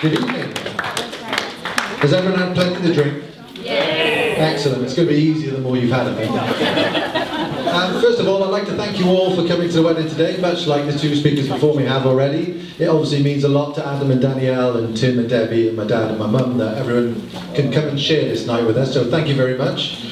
Good evening. Has everyone had plenty to drink? Excellent. It's going to be easier the more you've had of it. First of all, I'd like to thank you all for coming to the wedding today, much like the two speakers before me have already. It obviously means a lot to Adam and Danielle and Tim and Debbie and my dad and my mum that everyone can come and share this night with us, so thank you very much.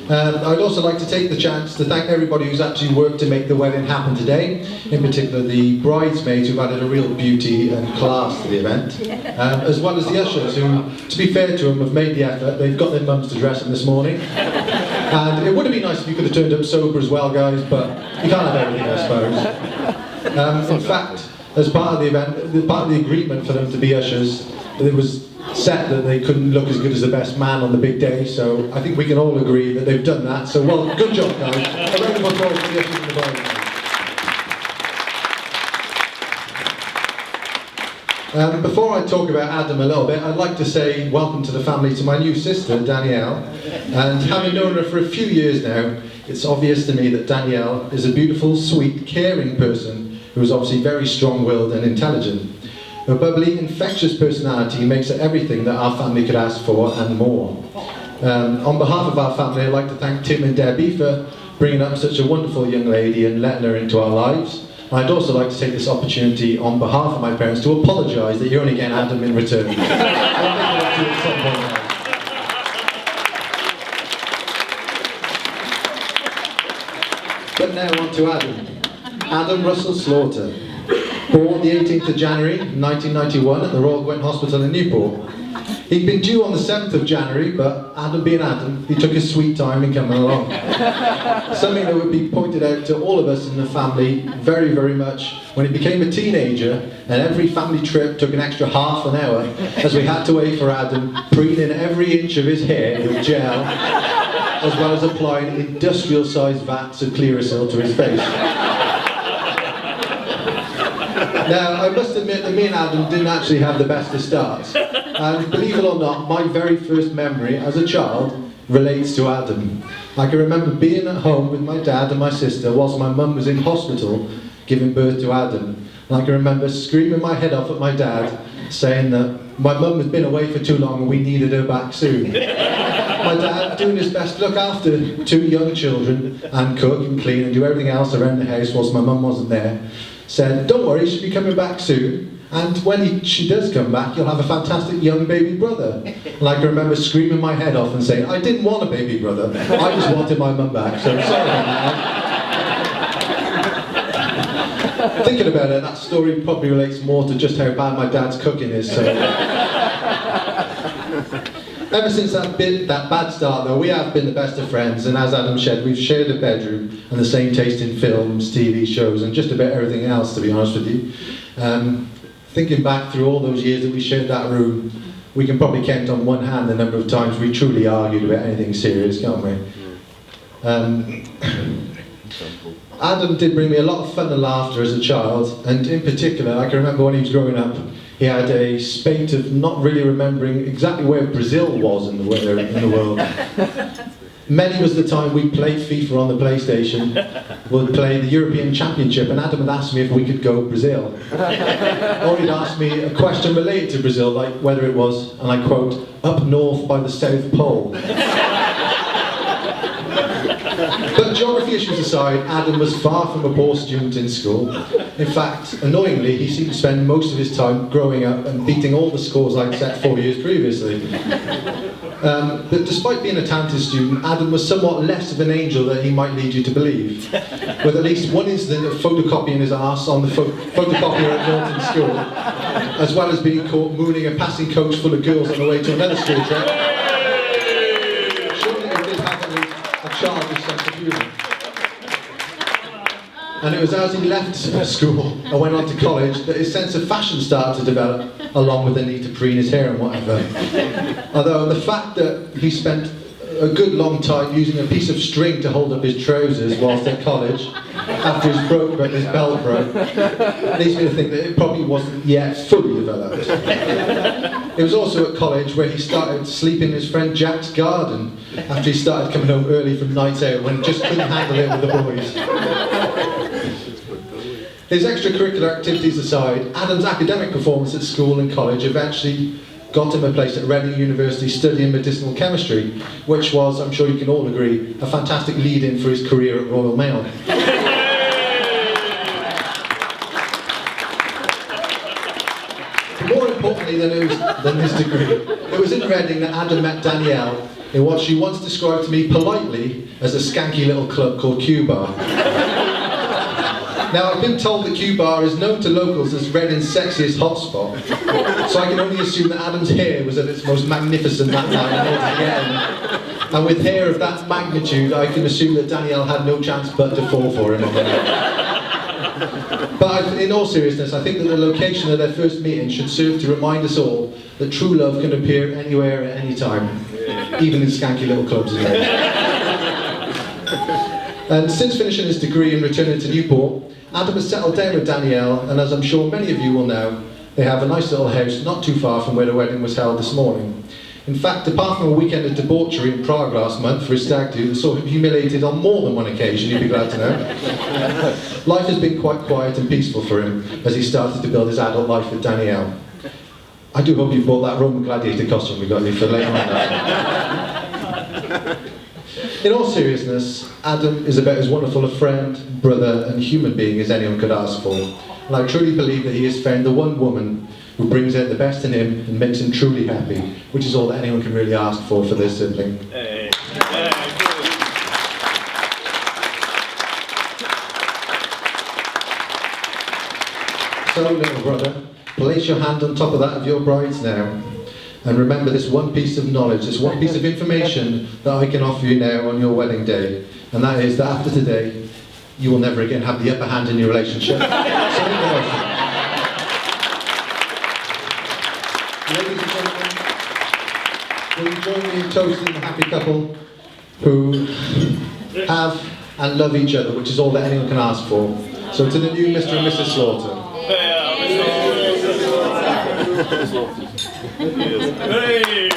I'd also like to take the chance to thank everybody who's actually worked to make the wedding happen today, in particular the bridesmaids who've added a real beauty and class to the event, as well as the ushers who, to be fair to them, have made the effort. They've got their mums to dress them this morning. And it would have been nice if you could have turned up sober as well, guys, but you can't have everything, I suppose. In fact, as part of the event, part of the agreement for them to be ushers, it was set that they couldn't look as good as the best man on the big day, so I think we can all agree that they've done that, so well, good job, guys. A round of applause for the ushers in the bride. Before I talk about Adam a little bit, I'd like to say welcome to the family to my new sister, Danielle. And having known her for a few years now, it's obvious to me that Danielle is a beautiful, sweet, caring person who is obviously very strong-willed and intelligent. Her bubbly, infectious personality makes her everything that our family could ask for and more. On behalf of our family, I'd like to thank Tim and Debbie for bringing up such a wonderful young lady and letting her into our lives. I'd also like to take this opportunity on behalf of my parents to apologise that you're only getting Adam in return. But now on to Adam. Adam Russell Slaughter. Born the 18th of January 1991 at the Royal Gwent Hospital in Newport. He'd been due on the 7th of January, but Adam being Adam, he took his sweet time in coming along. Something that would be pointed out to all of us in the family very, very much when he became a teenager, and every family trip took an extra half an hour as we had to wait for Adam, preening every inch of his hair with gel, as well as applying industrial-sized vats of Clearasil to his face. Now, I must admit that me and Adam didn't actually have the best of starts. And believe it or not, my very first memory as a child relates to Adam. I can remember being at home with my dad and my sister whilst my mum was in hospital giving birth to Adam. And I can remember screaming my head off at my dad, saying that my mum had been away for too long and we needed her back soon. My dad, doing his best to look after two young children and cook and clean and do everything else around the house whilst my mum wasn't there, said, "Don't worry, she'll be coming back soon, and when she does come back, you'll have a fantastic young baby brother." And I can remember screaming my head off and saying, "I didn't want a baby brother, I just wanted my mum back, so sorry about that." Thinking about it, that story probably relates more to just how bad my dad's cooking is, so... Ever since that bad start though, we have been the best of friends, and as Adam said, we've shared a bedroom and the same taste in films, TV shows, and just about everything else, to be honest with you. Thinking back through all those years that we shared that room, we can probably count on one hand the number of times we truly argued about anything serious, can't we? Adam did bring me a lot of fun and laughter as a child, and in particular, I can remember when he was growing up, he had a spate of not really remembering exactly where Brazil was in the world. Many was the time we played FIFA on the PlayStation, we'd play the European Championship, and Adam had asked me if we could go Brazil. Or he'd asked me a question related to Brazil, like whether it was, and I quote, "up north by the South Pole." But geography issues aside, Adam was far from a poor student in school. In fact, annoyingly, he seemed to spend most of his time growing up and beating all the scores I'd set 4 years previously. But despite being a talented student, Adam was somewhat less of an angel than he might lead you to believe. With at least one incident of photocopying his arse on the photocopier at Norton School, as well as being caught mooning a passing coach full of girls on the way to another school trip. Surely he did have at least a childish sense of humour. And it was as he left school and went on to college that his sense of fashion started to develop, along with the need to preen his hair and whatever. Although the fact that he spent a good long time using a piece of string to hold up his trousers whilst at college, after his belt broke, leads me to think that it probably wasn't yet fully developed. It was also at college where he started sleeping in his friend Jack's garden, after he started coming home early from nights out when he just couldn't handle it with the boys. His extracurricular activities aside, Adam's academic performance at school and college eventually got him a place at Reading University studying medicinal chemistry, which was, I'm sure you can all agree, a fantastic lead-in for his career at Royal Mail. More importantly than his degree, it was in Reading that Adam met Danielle in what she once described to me politely as a skanky little club called Q Bar. Now, I've been told that Q Bar is known to locals as Reading's sexiest hotspot, so I can only assume that Adam's hair was at its most magnificent that night again. And with hair of that magnitude, I can assume that Danielle had no chance but to fall for him again. But in all seriousness, I think that the location of their first meeting should serve to remind us all that true love can appear anywhere at any time, even in skanky little clubs. And since finishing his degree and returning to Newport, Adam has settled down with Danielle, and as I'm sure many of you will know, they have a nice little house not too far from where the wedding was held this morning. In fact, apart from a weekend of debauchery in Prague last month for his stag do that saw him humiliated on more than one occasion, you'd be glad to know, life has been quite quiet and peaceful for him as he started to build his adult life with Danielle. I do hope you bought that Roman gladiator costume we got you for later on. In all seriousness, Adam is about as wonderful a friend, brother and human being as anyone could ask for. And I truly believe that he has found the one woman who brings out the best in him and makes him truly happy, which is all that anyone can really ask for their sibling. Hey. So, little brother, place your hand on top of that of your bride's now. And remember this one piece of knowledge, this one piece of information that I can offer you now on your wedding day. And that is that after today, you will never again have the upper hand in your relationship. Ladies and gentlemen, will you join me in toasting the happy couple who have and love each other, which is all that anyone can ask for. So to the new Mr. and Mrs. Slaughter. Hey!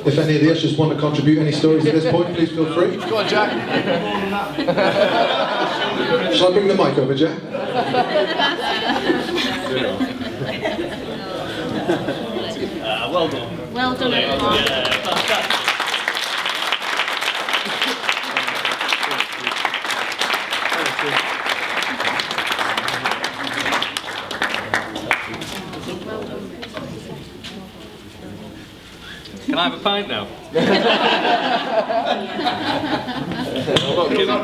If any of the ushers want to contribute any stories at this point, please feel free. Go on, Jack. Shall I bring the mic over, Jack? Well done. Well done, everyone. Yeah, fantastic. Can I have a pint now? I'm not kidding.